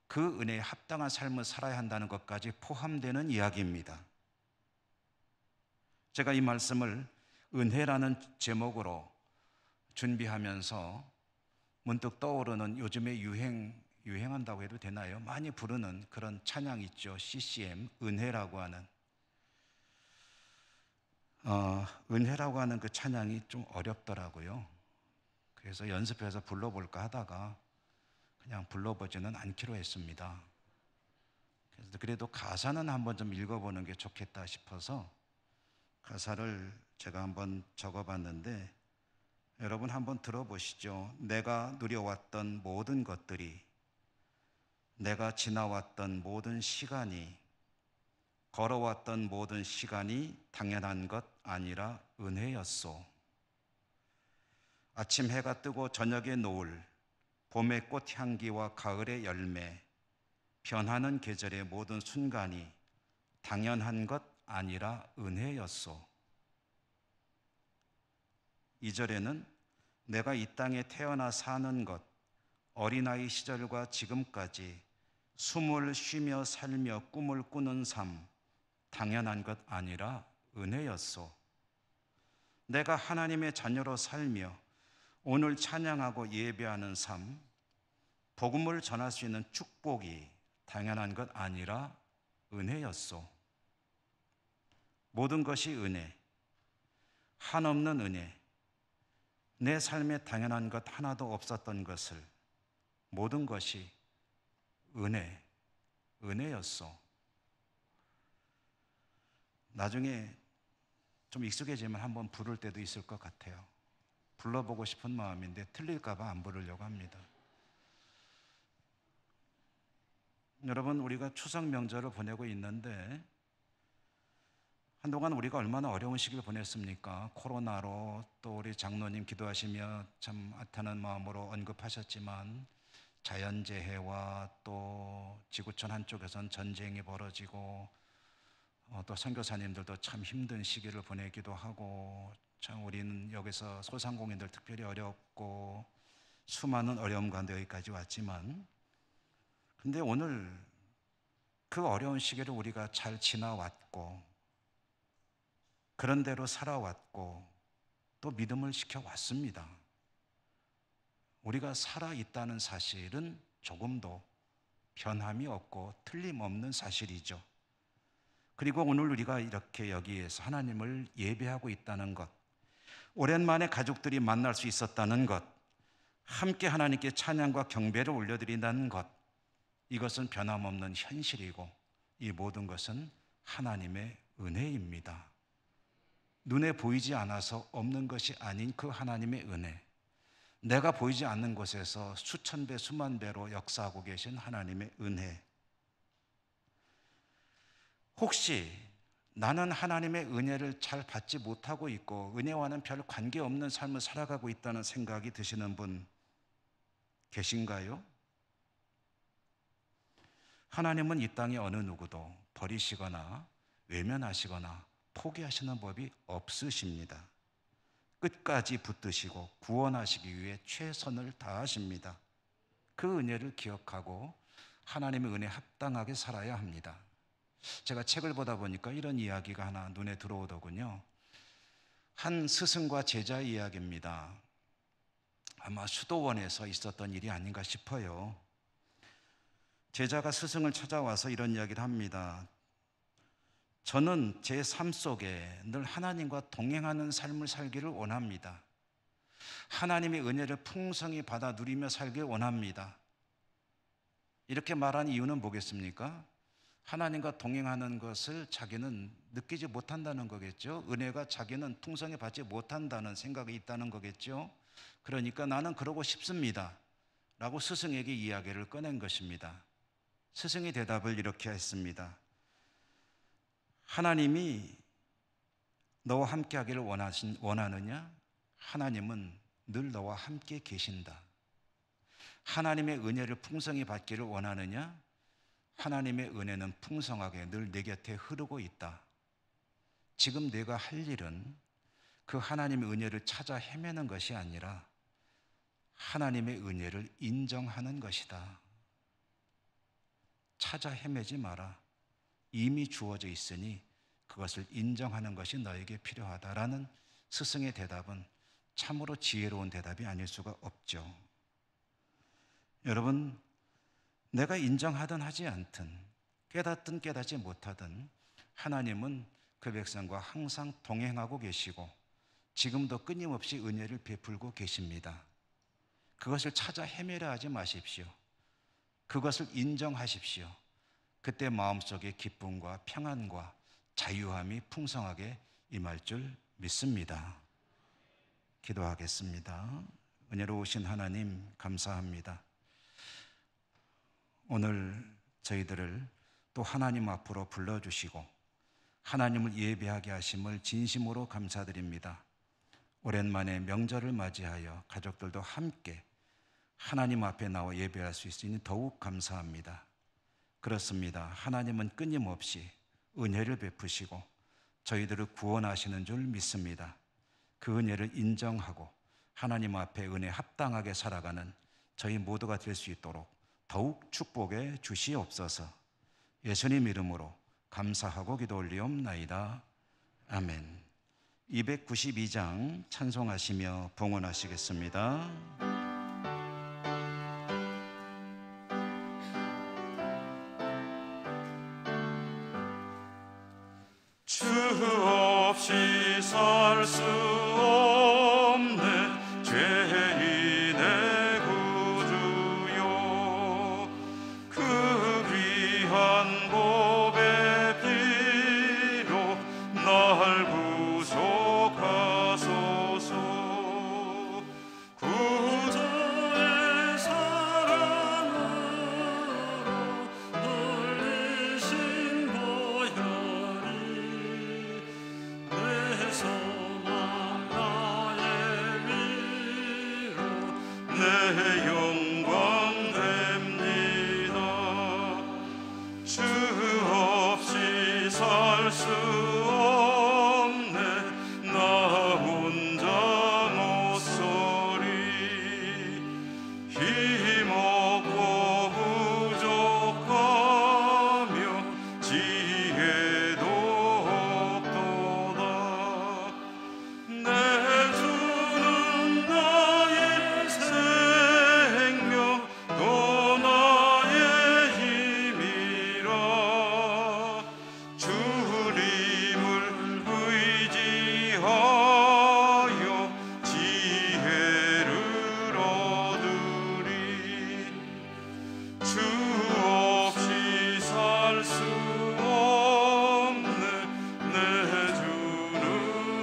그 은혜에 합당한 삶을 살아야 한다는 것까지 포함되는 이야기입니다. 제가 이 말씀을 은혜라는 제목으로 준비하면서 문득 떠오르는 요즘에 유행한다고 해도 되나요? 많이 부르는 그런 찬양 있죠. CCM, 은혜라고 하는. 은혜라고 하는 그 찬양이 좀 어렵더라고요. 그래서 연습해서 불러볼까 하다가 그냥 불러보지는 않기로 했습니다. 그래도 가사는 한번 좀 읽어보는 게 좋겠다 싶어서 가사를 제가 한번 적어봤는데 여러분 한번 들어보시죠. 내가 누려왔던 모든 것들이, 내가 지나왔던 모든 시간이, 걸어왔던 모든 시간이 당연한 것 아니라 은혜였소. 아침 해가 뜨고 저녁의 노을, 봄의 꽃향기와 가을의 열매, 변하는 계절의 모든 순간이 당연한 것 아니라 은혜였소. 2절에는 내가 이 땅에 태어나 사는 것, 어린아이 시절과 지금까지 숨을 쉬며 살며 꿈을 꾸는 삶, 당연한 것 아니라 은혜였소. 내가 하나님의 자녀로 살며 오늘 찬양하고 예배하는 삶, 복음을 전할 수 있는 축복이 당연한 것 아니라 은혜였소. 모든 것이 은혜, 한없는 은혜, 내 삶에 당연한 것 하나도 없었던 것을 모든 것이 은혜였소. 나중에 좀 익숙해지면 한번 부를 때도 있을 것 같아요. 불러보고 싶은 마음인데 틀릴까 봐 안 부르려고 합니다. 여러분, 우리가 추석 명절을 보내고 있는데 한동안 우리가 얼마나 어려운 시기를 보냈습니까? 코로나로 또 우리 장로님 기도하시며 참 아탄한 마음으로 언급하셨지만 자연재해와 또 지구촌 한쪽에선 전쟁이 벌어지고 또 선교사님들도 참 힘든 시기를 보내기도 하고 참 우리는 여기서 소상공인들 특별히 어렵고 수많은 어려움 가운데 여기까지 왔지만 근데 오늘 그 어려운 시기를 우리가 잘 지나왔고 그런 대로 살아왔고 또 믿음을 지켜왔습니다. 우리가 살아있다는 사실은 조금도 변함이 없고 틀림없는 사실이죠. 그리고 오늘 우리가 이렇게 여기에서 하나님을 예배하고 있다는 것, 오랜만에 가족들이 만날 수 있었다는 것, 함께 하나님께 찬양과 경배를 올려드린다는 것, 이것은 변함없는 현실이고 이 모든 것은 하나님의 은혜입니다. 눈에 보이지 않아서 없는 것이 아닌 그 하나님의 은혜, 내가 보이지 않는 곳에서 수천 배 수만 배로 역사하고 계신 하나님의 은혜. 혹시 나는 하나님의 은혜를 잘 받지 못하고 있고 은혜와는 별 관계없는 삶을 살아가고 있다는 생각이 드시는 분 계신가요? 하나님은 이 땅에 어느 누구도 버리시거나 외면하시거나 포기하시는 법이 없으십니다. 끝까지 붙드시고 구원하시기 위해 최선을 다하십니다. 그 은혜를 기억하고 하나님의 은혜에 합당하게 살아야 합니다. 제가 책을 보다 보니까 이런 이야기가 하나 눈에 들어오더군요. 한 스승과 제자의 이야기입니다. 아마 수도원에서 있었던 일이 아닌가 싶어요. 제자가 스승을 찾아와서 이런 이야기를 합니다. 저는 제 삶 속에 늘 하나님과 동행하는 삶을 살기를 원합니다. 하나님의 은혜를 풍성히 받아 누리며 살길 원합니다. 이렇게 말한 이유는 뭐겠습니까? 하나님과 동행하는 것을 자기는 느끼지 못한다는 거겠죠. 은혜가 자기는 풍성히 받지 못한다는 생각이 있다는 거겠죠. 그러니까 나는 그러고 싶습니다 라고 스승에게 이야기를 꺼낸 것입니다. 스승이 대답을 이렇게 했습니다. 하나님이 너와 함께 하기를 원하느냐? 하나님은 늘 너와 함께 계신다. 하나님의 은혜를 풍성히 받기를 원하느냐? 하나님의 은혜는 풍성하게 늘 내 곁에 흐르고 있다. 지금 내가 할 일은 그 하나님의 은혜를 찾아 헤매는 것이 아니라 하나님의 은혜를 인정하는 것이다. 찾아 헤매지 마라. 이미 주어져 있으니 그것을 인정하는 것이 너에게 필요하다라는 스승의 대답은 참으로 지혜로운 대답이 아닐 수가 없죠. 여러분, 내가 인정하든 하지 않든 깨닫든 깨닫지 못하든 하나님은 그 백성과 항상 동행하고 계시고 지금도 끊임없이 은혜를 베풀고 계십니다. 그것을 찾아 헤매려 하지 마십시오. 그것을 인정하십시오. 그때 마음속에 기쁨과 평안과 자유함이 풍성하게 임할 줄 믿습니다. 기도하겠습니다. 은혜로우신 하나님 감사합니다. 오늘 저희들을 또 하나님 앞으로 불러주시고 하나님을 예배하게 하심을 진심으로 감사드립니다. 오랜만에 명절을 맞이하여 가족들도 함께 하나님 앞에 나와 예배할 수 있으니 더욱 감사합니다. 그렇습니다. 하나님은 끊임없이 은혜를 베푸시고 저희들을 구원하시는 줄 믿습니다. 그 은혜를 인정하고 하나님 앞에 은혜 합당하게 살아가는 저희 모두가 될 수 있도록 더욱 축복해 주시옵소서. 예수님 이름으로 감사하고 기도 올리옵나이다. 아멘. 292장 찬송하시며 봉헌하시겠습니다. 주 없이 살 수 없는 죄인의 구주요, 그 귀한 보배 피로 날 구속하소서. 구주의 사랑으로 흘리신 보혈이 내 소망 나의 위로 내 영광 됩니다. 주 없이 살 수 없네 나 혼자 못서리. 힘없고 부족하며 지혜도 없도다. 내 주는 나의 생명 또 나의 힘이라. 주님을 의지하여 지혜를 얻으리. 주 없이 살 수 없네 내 주는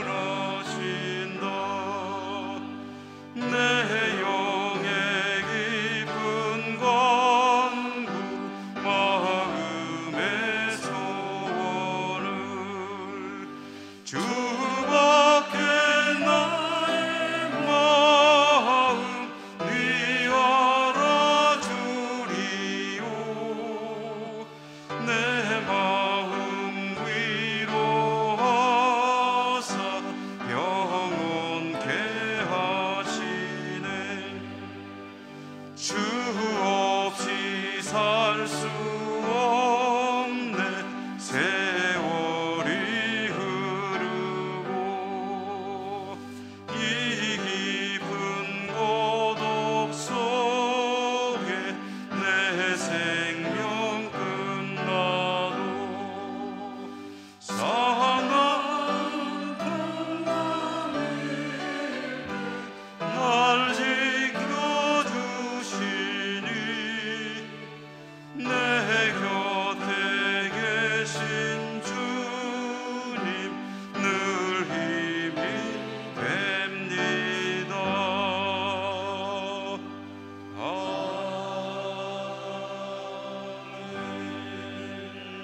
아신다. 내 영의 깊은 간구 마음의 소원을 주밖에 나의 마음 네 알아주리요. 내 마음 위로하사 영원케 하시네. 주 없이 살 수 없네 세월이 흐르고 이 깊은 고독 속에 내 생명 끝나도 상한 날 지켜주시니 내 곁에 계신 주님 늘 힘이 됩니다.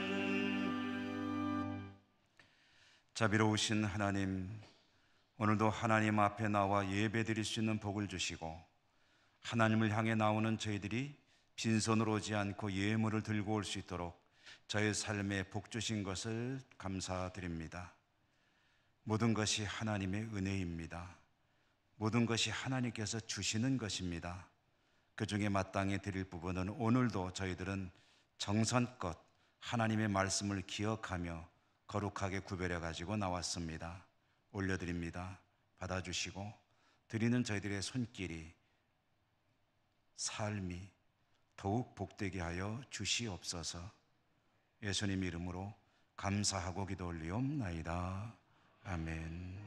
아멘. 자비로우신 하나님, 오늘도 하나님 앞에 나와 예배드릴 수 있는 복을 주시고 하나님을 향해 나오는 저희들이 빈손으로 오지 않고 예물을 들고 올 수 있도록 저의 삶에 복 주신 것을 감사드립니다. 모든 것이 하나님의 은혜입니다. 모든 것이 하나님께서 주시는 것입니다. 그 중에 마땅히 드릴 부분은 오늘도 저희들은 정성껏 하나님의 말씀을 기억하며 거룩하게 구별해 가지고 나왔습니다. 올려드립니다. 받아주시고 드리는 저희들의 손길이 삶이 더욱 복되게 하여 주시옵소서. 예수님 이름으로 감사하고 기도 올리옵나이다. 아멘.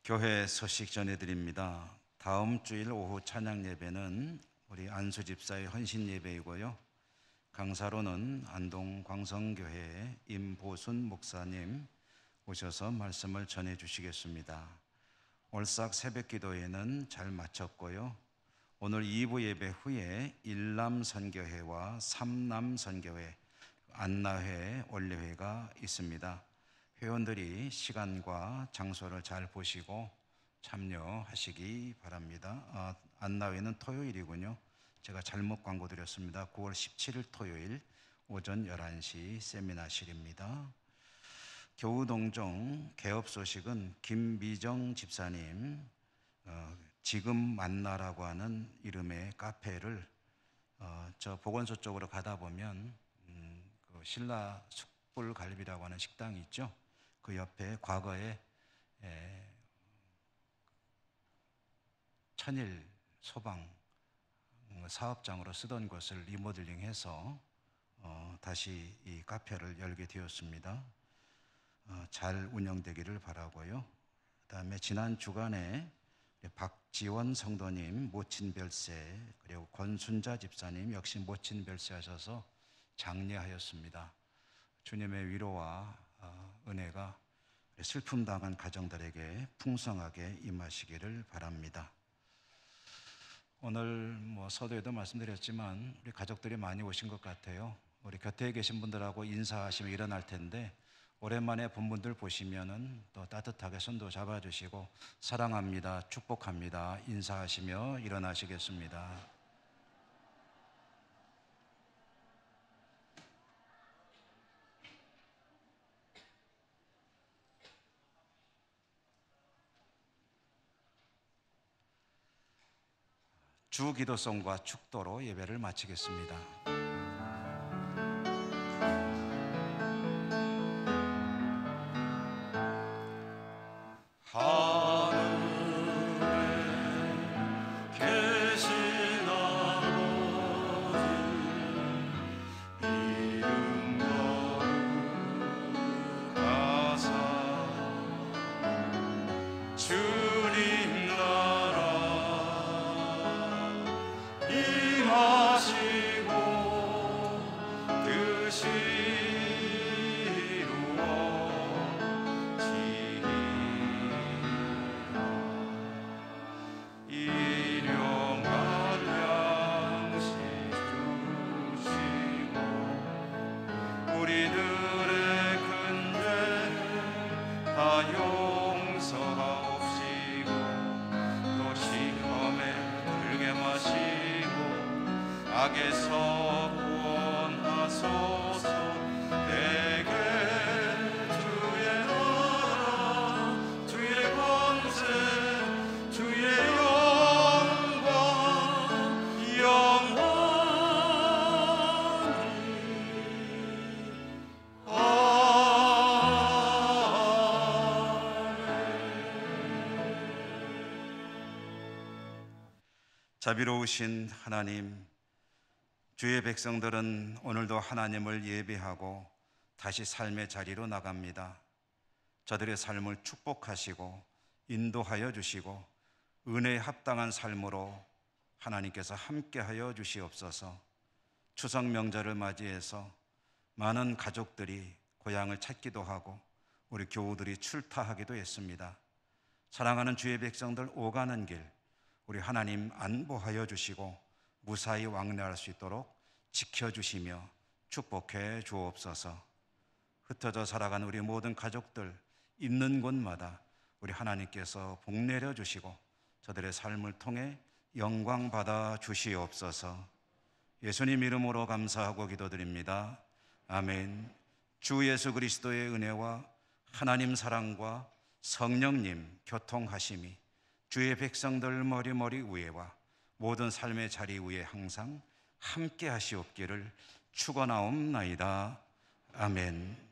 교회 소식 전해드립니다. 다음 주일 오후 찬양 예배는 우리 안수 집사의 헌신 예배이고요. 강사로는 안동 광성교회 임보순 목사님 오셔서 말씀을 전해 주시겠습니다. 올싹 새벽 기도회는 잘 마쳤고요. 오늘 2부 예배 후에 일남 선교회와 삼남 선교회, 안나회 원례회가 있습니다. 회원들이 시간과 장소를 잘 보시고 참여하시기 바랍니다. 안나회는 토요일이군요. 제가 잘못 광고 드렸습니다. 9월 17일 토요일 오전 11시 세미나실입니다. 교우동종 개업 소식은 김미정 집사님 지금 만나라고 하는 이름의 카페를 저 보건소 쪽으로 가다 보면 그 신라 숯불갈비라고 하는 식당이 있죠. 그 옆에 과거에 천일 소방 사업장으로 쓰던 것을 리모델링해서 다시 이 카페를 열게 되었습니다. 잘 운영되기를 바라고요. 그다음에 지난 주간에 박지원 성도님 모친별세, 그리고 권순자 집사님 역시 모친별세 하셔서 장례하였습니다. 주님의 위로와 은혜가 슬픔 당한 가정들에게 풍성하게 임하시기를 바랍니다. 오늘 서두에도 말씀드렸지만 우리 가족들이 많이 오신 것 같아요. 우리 곁에 계신 분들하고 인사하시면 일어날 텐데 오랜만에 본 분들 보시면은 또 따뜻하게 손도 잡아주시고 사랑합니다, 축복합니다 인사하시며 일어나시겠습니다. 주 기도송과 축도로 예배를 마치겠습니다. 악에서 구원하소서. 내게 주의 나라, 주의 권세, 주의 영광 영원히. 자비로우신 하나님, 주의 백성들은 오늘도 하나님을 예배하고 다시 삶의 자리로 나갑니다. 저들의 삶을 축복하시고 인도하여 주시고 은혜에 합당한 삶으로 하나님께서 함께하여 주시옵소서. 추석 명절을 맞이해서 많은 가족들이 고향을 찾기도 하고 우리 교우들이 출타하기도 했습니다. 사랑하는 주의 백성들 오가는 길 우리 하나님 안보하여 주시고 무사히 왕래할 수 있도록 지켜주시며 축복해 주옵소서. 흩어져 살아가는 우리 모든 가족들 있는 곳마다 우리 하나님께서 복 내려 주시고 저들의 삶을 통해 영광 받아 주시옵소서. 예수님 이름으로 감사하고 기도드립니다. 아멘. 주 예수 그리스도의 은혜와 하나님 사랑과 성령님 교통하심이 주의 백성들 머리 위에와 모든 삶의 자리 위에 항상 함께 하시옵기를 축원하옵나이다. 아멘.